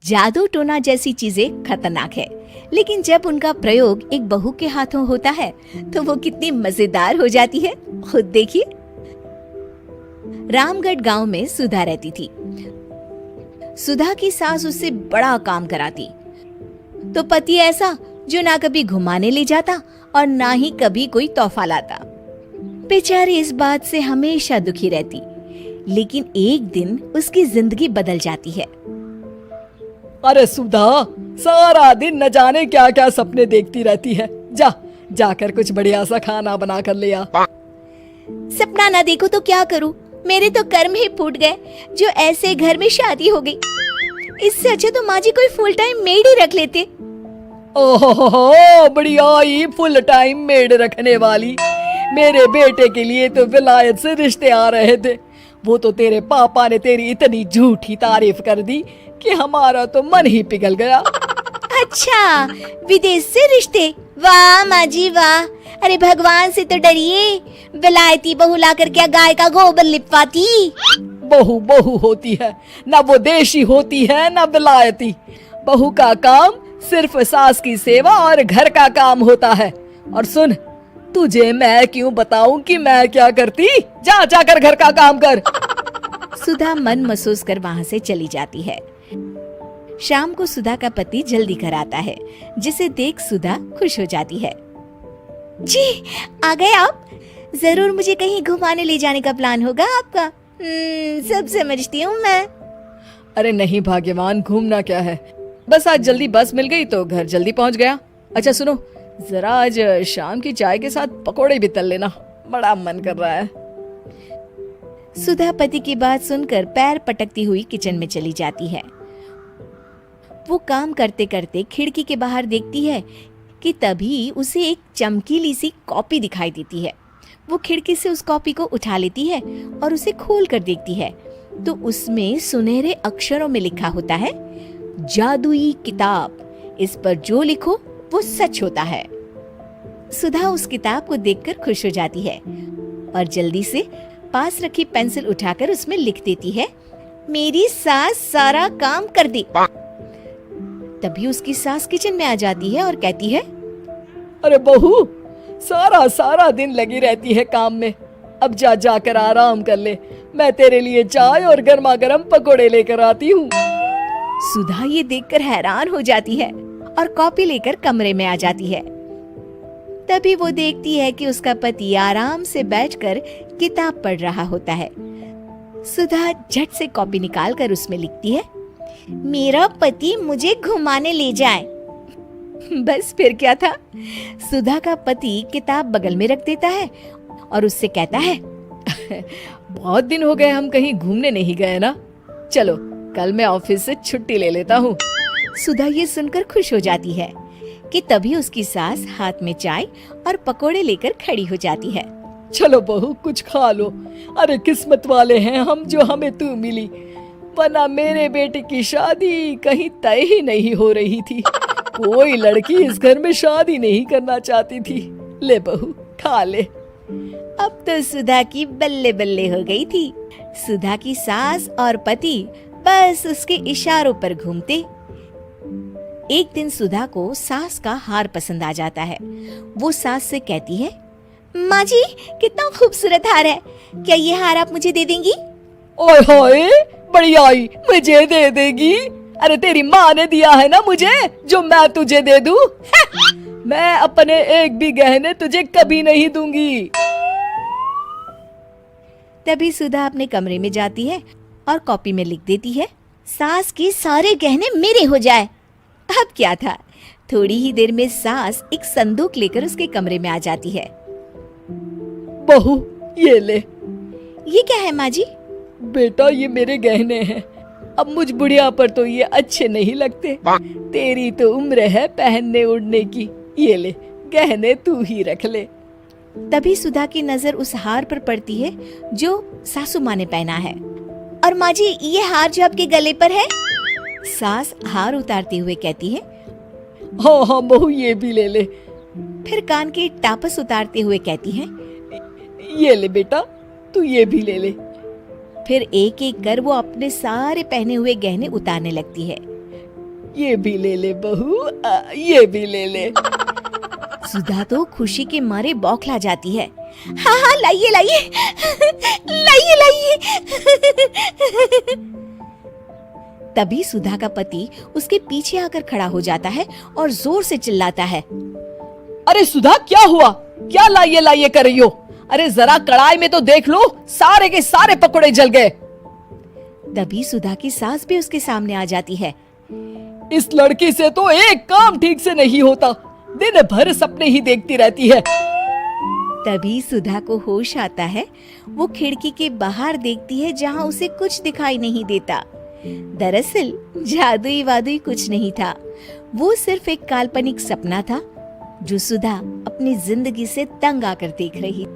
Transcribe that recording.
जादू टोना जैसी चीजें खतरनाक है, लेकिन जब उनका प्रयोग एक बहू के हाथों होता है तो वो कितनी मजेदार हो जाती है, खुद देखिए। रामगढ़ गांव में सुधा रहती थी। सुधा की सास उससे बड़ा काम कराती, तो पति ऐसा जो ना कभी घुमाने ले जाता और ना ही कभी कोई तोहफा लाता। बेचारी इस बात से हमेशा दुखी रहती, लेकिन एक दिन उसकी जिंदगी बदल जाती है। अरे सुधा, सारा दिन न जाने क्या क्या सपने देखती रहती है। जाकर कुछ बढ़िया सा खाना बना कर ले आ। सपना ना देखो तो क्या करूं, मेरे तो कर्म ही फूट गए जो ऐसे घर में शादी हो गई। इससे अच्छा तो माँ जी कोई फुल टाइम मेड ही रख लेते। ओहो, बढ़िया ही फुल टाइम मेड रखने वाली। मेरे बेटे के लिए तो विलायत से रिश्ते आ रहे थे। वो तो तेरे पापा ने तेरी इतनी झूठी तारीफ कर दी कि हमारा तो मन ही पिघल गया। अच्छा, विदेश से रिश्ते? वाह माँ जी वाह। अरे भगवान से तो डरिए, विलायती बहू लाकर क्या गाय का गोबर लिपवाती। बहू बहू होती है, ना वो देशी होती है ना विलायती। बहू का काम सिर्फ सास की सेवा और घर का काम होता है। और सुन, तुझे मैं क्यों बताऊं कि मैं क्या करती? जाकर घर का काम कर। सुधा मन महसूस कर वहाँ से चली जाती है। शाम को सुधा का पति जल्दी घर आता है, जिसे देख सुधा खुश हो जाती है। जी, आ गए आप? जरूर मुझे कहीं घुमाने ले जाने का प्लान होगा आपका। सब समझती हूँ मैं। अरे नहीं भाग्यवान, घूमना क्या है, बस आज जल्दी बस मिल गई तो घर जल्दी पहुँच गया। अच्छा सुनो, जरा आज शाम की चाय के साथ पकोड़े भी तल लेना, बड़ा मन कर रहा है। सुधा पति की बात सुनकर पैर पटकती हुई किचन में चली जाती है। वो काम करते करते खिड़की के बाहर देखती है कि तभी उसे एक चमकीली सी कॉपी दिखाई देती है। वो खिड़की से उस कॉपी को उठा लेती है और उसे खोल कर देखती है तो उसमें सुनहरे अक्षरों में लिखा होता है, जादुई किताब, इस पर जो लिखो वो सच होता है। सुधा उस किताब को देखकर खुश हो जाती है और जल्दी से पास रखी पेंसिल उठाकर उसमें लिख देती है, मेरी सास सारा काम कर दी। तभी उसकी सास किचन में आ जाती है और कहती है, अरे बहू, सारा दिन लगी रहती है काम में, अब जाकर आराम कर ले। मैं तेरे लिए चाय और गर्मा गर्म पकोड़े लेकर आती हूँ। सुधा ये देखकर हैरान हो जाती है और कॉपी लेकर कमरे में आ जाती है। तभी वो देखती है कि उसका पति आराम से बैठकर किताब पढ़ रहा होता है। सुधा झट से कॉपी निकालकर उसमें लिखती है, मेरा पति मुझे घुमाने ले जाए। बस फिर क्या था, सुधा का पति किताब बगल में रख देता है और उससे कहता है, बहुत दिन हो गए हम कहीं घूमने नहीं गए ना, चलो कल मैं ऑफिस से छुट्टी ले लेता हूँ। सुधा ये सुनकर खुश हो जाती है कि तभी उसकी सास हाथ में चाय और पकोड़े लेकर खड़ी हो जाती है। चलो बहू, कुछ खा लो। अरे किस्मत वाले हैं हम जो हमें तू मिली, वरना मेरे बेटे की शादी कहीं तय ही नहीं हो रही थी। कोई लड़की इस घर में शादी नहीं करना चाहती थी। ले बहू, खा ले। अब तो सुधा की बल्ले बल्ले हो गई थी। सुधा की सास और पति बस उसके इशारों पर घूमते। एक दिन सुधा को सास का हार पसंद आ जाता है। वो सास से कहती है, माँ जी कितना खूबसूरत हार है, क्या ये हार आप मुझे दे देंगी? ओए होए, बढ़ियाई, मुझे दे देगी? अरे तेरी माँ ने दिया है ना मुझे, जो मैं तुझे दे दूं? मैं अपने एक भी गहने तुझे कभी नहीं दूंगी। तभी सुधा अपने कमरे में जाती है और कॉपी में लिख देती है, सास के सारे गहने मेरे हो जाए। अब क्या था, थोड़ी ही देर में सास एक संदूक लेकर उसके कमरे में आ जाती है। बहू, ये ले। ये क्या है माँ जी? बेटा, ये मेरे गहने हैं। अब मुझ बुढ़िया पर तो ये अच्छे नहीं लगते। तेरी तो उम्र है पहनने उड़ने की, ये ले, गहने तू ही रख ले। तभी सुधा की नजर उस हार पर पड़ती है जो सासू माँ ने पहना है। और माँ जी, ये हार जो आपके गले पर है? सास हार उतारते हुए कहती है, हाँ बहू, ये भी ले ले। फिर कान के टापस उतारते हुए कहती है, ये ले बेटा, तू ये भी ले ले। फिर एक एक कर वो अपने सारे पहने हुए गहने उतारने लगती है। ये भी ले ले बहू, ये भी ले ले। सुधा तो खुशी के मारे बौखला जाती है। हाँ हाँ, लाइए लाइए, लाइए लाइए। तभी सुधा का पति उसके पीछे आकर खड़ा हो जाता है और जोर से चिल्लाता है, अरे सुधा, क्या हुआ? क्या लाइए लाइए कर रही हो? अरे जरा कढ़ाई में तो देख लो, सारे के सारे पकोड़े जल गए। तभी सुधा की सास भी उसके सामने आ जाती है। इस लड़की से तो एक काम ठीक से नहीं होता, दिन भर सपने ही देखती रहती है। तभी सुधा को होश आता है। वो खिड़की के बाहर देखती है जहाँ उसे कुछ दिखाई नहीं देता। दरअसल जादुई वादुई कुछ नहीं था, वो सिर्फ एक काल्पनिक सपना था जो सुधा अपनी जिंदगी से तंग आकर देख रही।